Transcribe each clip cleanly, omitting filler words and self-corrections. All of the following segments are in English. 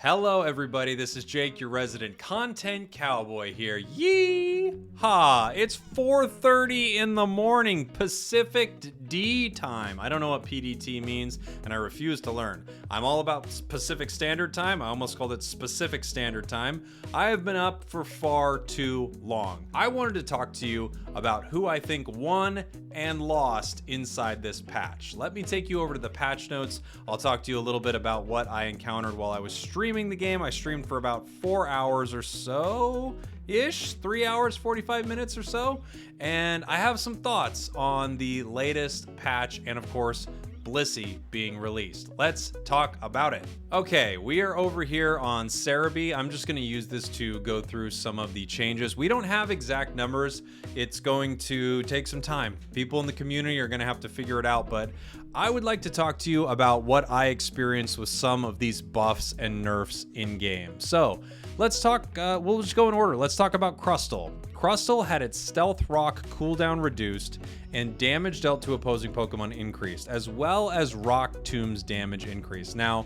Hello everybody, this is Jake, your resident content cowboy here. Yeehaw! It's 4:30 in the morning, Pacific D time. I don't know what PDT means, and I refuse to learn. I'm all about Pacific Standard Time. I almost called it Specific Standard Time. I have been up for far too long. I wanted to talk to you about who I think won and lost inside this patch. Let me take you over to the patch notes. I'll talk to you a little bit about what I encountered while I was streaming the game. I streamed for about 4 hours or so ish, 3 hours, 45 minutes or so. And I have some thoughts on the latest patch and of course, Blissey being released. Let's talk about it. Okay, we are over here on Cerebi. I'm just gonna use this to go through some of the changes. We don't have exact numbers. It's going to take some time. People in the community are gonna have to figure it out, but I would like to talk to you about what I experienced with some of these buffs and nerfs in game. So let's talk, we'll just go in order. Let's talk about Crustle. Crustle had its Stealth Rock cooldown reduced and damage dealt to opposing Pokemon increased, as well as Rock Tomb's damage increased. Now,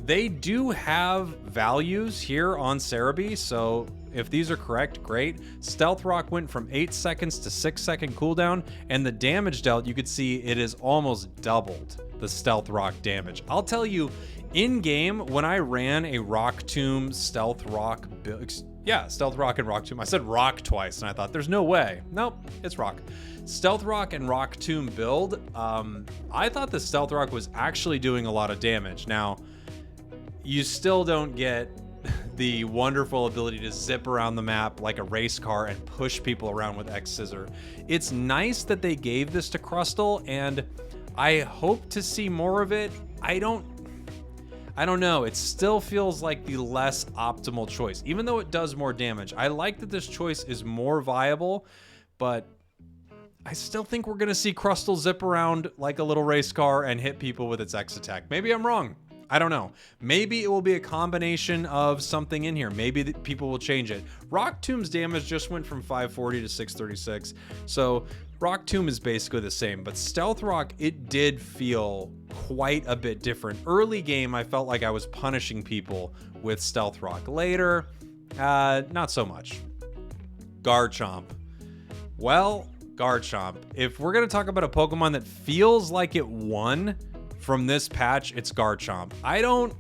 they do have values here on Cerebi, so if these are correct, great. Stealth Rock went from 8 seconds to 6-second cooldown, and the damage dealt, you could see it is almost doubled the Stealth Rock damage. I'll tell you, in game, when I ran a Rock Tomb Stealth Rock Stealth Rock and Rock Tomb. I said Rock twice, and I thought, there's no way. Nope, it's Rock. Stealth Rock and Rock Tomb build, I thought the Stealth Rock was actually doing a lot of damage. Now, you still don't get the wonderful ability to zip around the map like a race car and push people around with X-Scissor. It's nice that they gave this to Crustle, and I hope to see more of it. I don't know, it still feels like the less optimal choice, even though it does more damage. I like that this choice is more viable, but I still think we're gonna see Crustle zip around like a little race car and hit people with its X attack. Maybe I'm wrong. I don't know. Maybe it will be a combination of something in here. Maybe people will change it. Rock Tomb's damage just went from 540 to 636, so Rock Tomb is basically the same, but Stealth Rock, it did feel quite a bit different. Early game, I felt like I was punishing people with Stealth Rock. Later, not so much. Garchomp. Well, Garchomp, if we're gonna talk about a Pokemon that feels like it won from this patch, it's Garchomp. I don't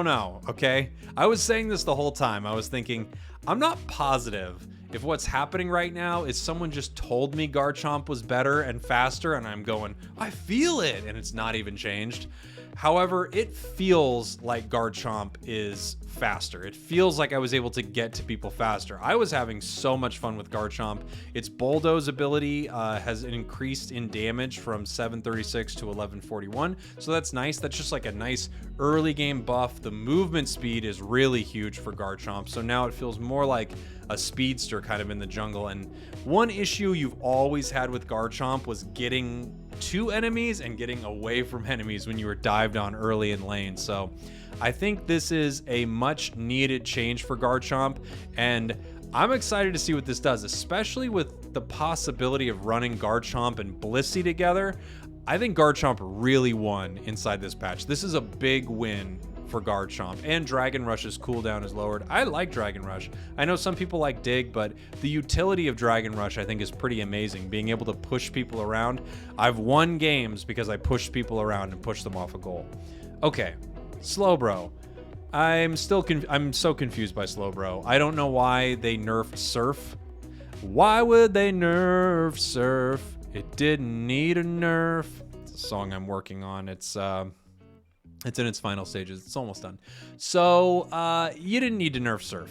know, okay? I was saying this the whole time. I was thinking, I'm not positive if what's happening right now is someone just told me Garchomp was better and faster, and I'm going, I feel it, and it's not even changed. However, it feels like Garchomp is faster. It feels like I was able to get to people faster. I was having so much fun with Garchomp. Its Bulldoze ability has increased in damage from 736 to 1141, so that's nice. That's just like a nice early game buff. The movement speed is really huge for Garchomp, so now it feels more like a speedster kind of in the jungle. And one issue you've always had with Garchomp was getting to enemies and getting away from enemies when you were dived on early in lane. So I think this is a much needed change for Garchomp, and I'm excited to see what this does, especially with the possibility of running Garchomp and Blissey together. I think Garchomp really won inside this patch. This is a big win for Garchomp, and Dragon Rush's cooldown is lowered. I like Dragon Rush. I know some people like Dig, but the utility of Dragon Rush I think is pretty amazing, being able to push people around. I've won games because I pushed people around and pushed them off a goal. Okay, Slowbro. I'm so confused by Slowbro. I don't know why they nerfed Surf. Why would they nerf Surf? It didn't need a nerf. It's a song I'm working on. It's in its final stages. It's almost done. So, you didn't need to nerf Surf.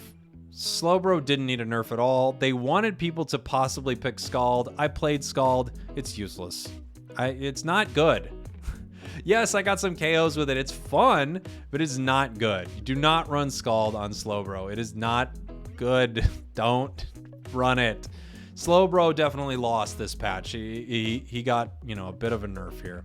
Slowbro didn't need a nerf at all. They wanted people to possibly pick Scald. I played Scald. It's useless. It's not good. Yes, I got some KOs with it. It's fun, but it's not good. You do not run Scald on Slowbro. It is not good. Don't run it. Slowbro definitely lost this patch. He got, a bit of a nerf here.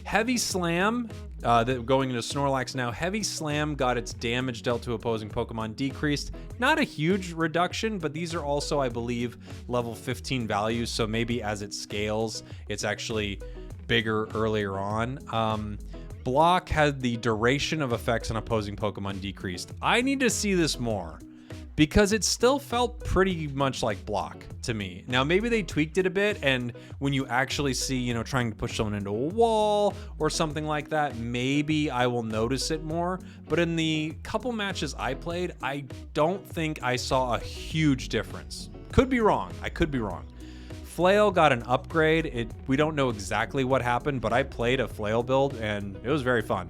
Heavy Slam, going into Snorlax now, Heavy Slam got its damage dealt to opposing Pokemon decreased. Not a huge reduction, but these are also, I believe, level 15 values, so maybe as it scales, it's actually bigger earlier on. block had the duration of effects on opposing Pokemon decreased. I need to see this more because it still felt pretty much like block to me. Now, maybe they tweaked it a bit, and when you actually see, you know, trying to push someone into a wall or something like that, maybe I will notice it more. But in the couple matches I played, I don't think I saw a huge difference. Could be wrong. I could be wrong. Flail got an upgrade. We don't know exactly what happened, but I played a Flail build and it was very fun.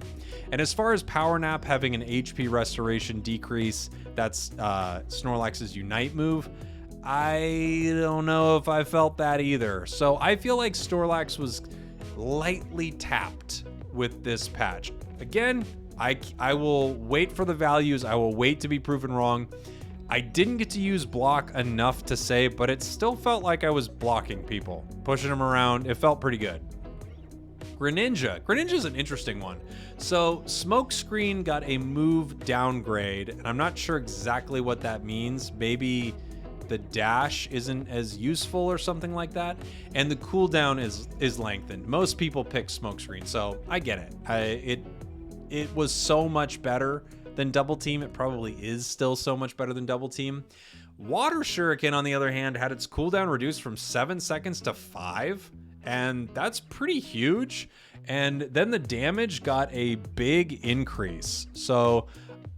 And as far as Power Nap having an HP restoration decrease, that's Snorlax's Unite move, I don't know if I felt that either. So I feel like Snorlax was lightly tapped with this patch. Again, I will wait for the values. I will wait to be proven wrong. I didn't get to use block enough to say, but it still felt like I was blocking people, pushing them around. It felt pretty good. Greninja. Greninja's an interesting one. So Smokescreen got a move downgrade, and I'm not sure exactly what that means. Maybe the dash isn't as useful or something like that. And the cooldown is lengthened. Most people pick Smokescreen, so I get it. It was so much better than Double Team. It probably is still so much better than Double Team. Water Shuriken, on the other hand, had its cooldown reduced from 7 seconds to 5, and that's pretty huge. And then the damage got a big increase. So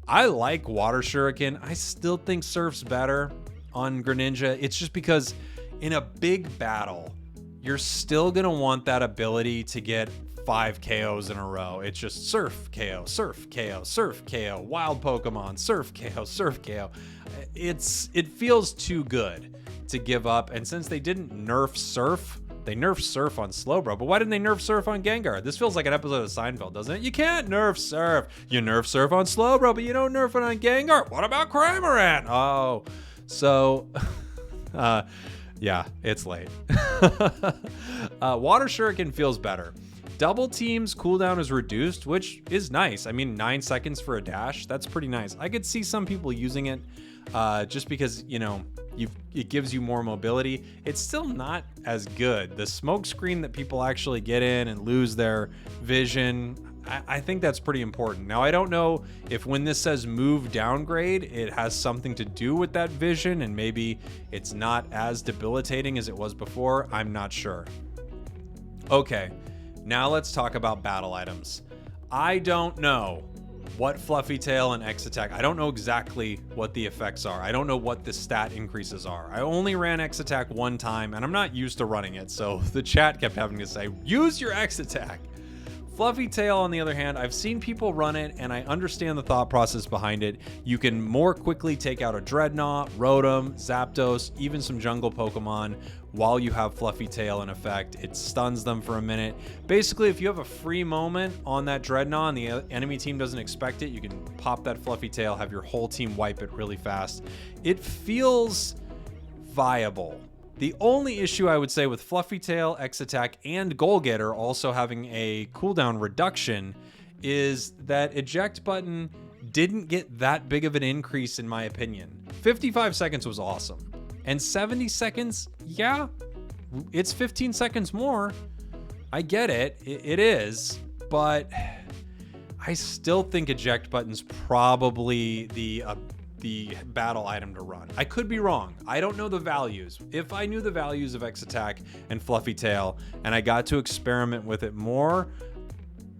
I like Water Shuriken. I still think Surf's better on Greninja. It's just because in a big battle, you're still gonna want that ability to get 5 KOs in a row. It's just Surf KO, Surf KO, Surf KO, Wild Pokemon, Surf KO, Surf KO. It feels too good to give up. And since they didn't nerf Surf, they nerfed Surf on Slowbro. But why didn't they nerf Surf on Gengar? This feels like an episode of Seinfeld, doesn't it? You can't nerf Surf. You nerf Surf on Slowbro, but you don't nerf it on Gengar. What about Cramorant? Oh, so yeah, it's late. Water Shuriken feels better. Double Team's cooldown is reduced, which is nice. I mean, 9 seconds for a dash, that's pretty nice. I could see some people using it just because, you know, it gives you more mobility. It's still not as good. The smoke screen that people actually get in and lose their vision, I think that's pretty important. Now, I don't know if when this says move downgrade, it has something to do with that vision and maybe it's not as debilitating as it was before. I'm not sure. Okay. Now let's talk about battle items. I don't know what Fluffy Tail and X Attack, I don't know exactly what the effects are. I don't know what the stat increases are. I only ran X Attack one time and I'm not used to running it, so the chat kept having to say, use your X Attack. Fluffy Tail, on the other hand, I've seen people run it and I understand the thought process behind it. You can more quickly take out a Dreadnought, Rotom, Zapdos, even some jungle Pokemon while you have Fluffy Tail in effect. It stuns them for a minute. Basically, if you have a free moment on that Dreadnought and the enemy team doesn't expect it, you can pop that Fluffy Tail, have your whole team wipe it really fast. It feels viable. The only issue I would say with Fluffy Tail, X Attack, and Goal Getter also having a cooldown reduction is that eject button didn't get that big of an increase in my opinion. 55 seconds was awesome. And 70 seconds, yeah, it's 15 seconds more. I get it, it is, but I still think eject button's probably the battle item to run. I could be wrong. I don't know the values. If I knew the values of X Attack and Fluffy Tail and I got to experiment with it more,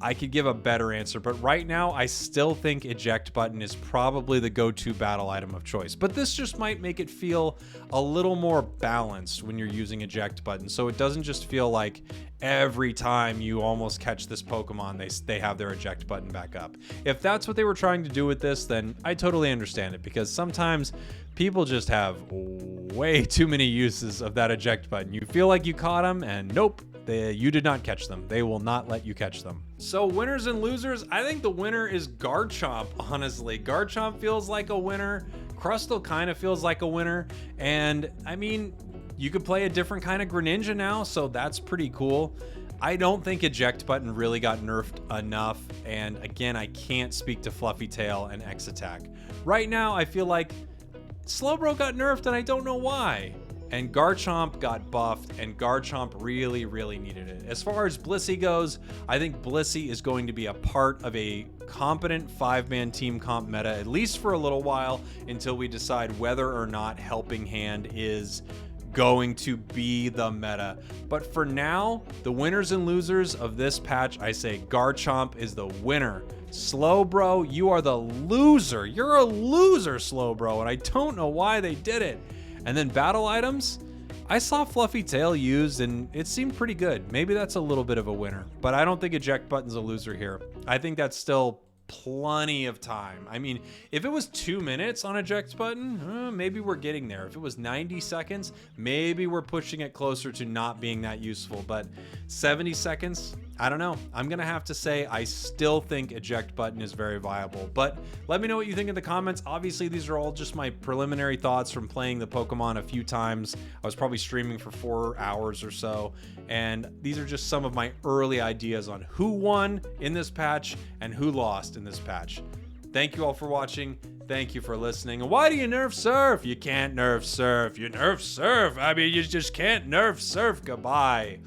I could give a better answer. But right now, I still think eject button is probably the go-to battle item of choice. But this just might make it feel a little more balanced when you're using eject button. So it doesn't just feel like every time you almost catch this Pokemon, they have their eject button back up. If that's what they were trying to do with this, then I totally understand it, because sometimes people just have way too many uses of that eject button. You feel like you caught them and nope, you did not catch them. They will not let you catch them. So winners and losers, I think the winner is Garchomp, honestly. Garchomp feels like a winner. Crustle kind of feels like a winner. And I mean, you could play a different kind of Greninja now, so that's pretty cool. I don't think eject button really got nerfed enough. And again, I can't speak to Fluffy Tail and X Attack. Right now, I feel like Slowbro got nerfed and I don't know why. and Garchomp got buffed, and Garchomp really, really needed it. As far as Blissey goes, I think Blissey is going to be a part of a competent 5-man team comp meta, at least for a little while, until we decide whether or not Helping Hand is going to be the meta. But for now, the winners and losers of this patch, I say Garchomp is the winner. Slowbro, you are the loser. You're a loser, Slowbro, and I don't know why they did it. And then battle items, I saw Fluffy Tail used and it seemed pretty good. Maybe that's a little bit of a winner, but I don't think eject button's a loser here. I think that's still plenty of time. I mean, if it was 2 minutes on eject button, maybe we're getting there. If it was 90 seconds, maybe we're pushing it closer to not being that useful, but 70 seconds, I don't know. I'm gonna have to say I still think eject button is very viable, but let me know what you think in the comments. Obviously, these are all just my preliminary thoughts from playing the Pokemon a few times. I was probably streaming for 4 hours or so, and these are just some of my early ideas on who won in this patch and who lost in this patch. Thank you all for watching. Thank you for listening. And why do you nerf Surf? You can't nerf Surf. You nerf Surf. I mean, you just can't nerf Surf. Goodbye.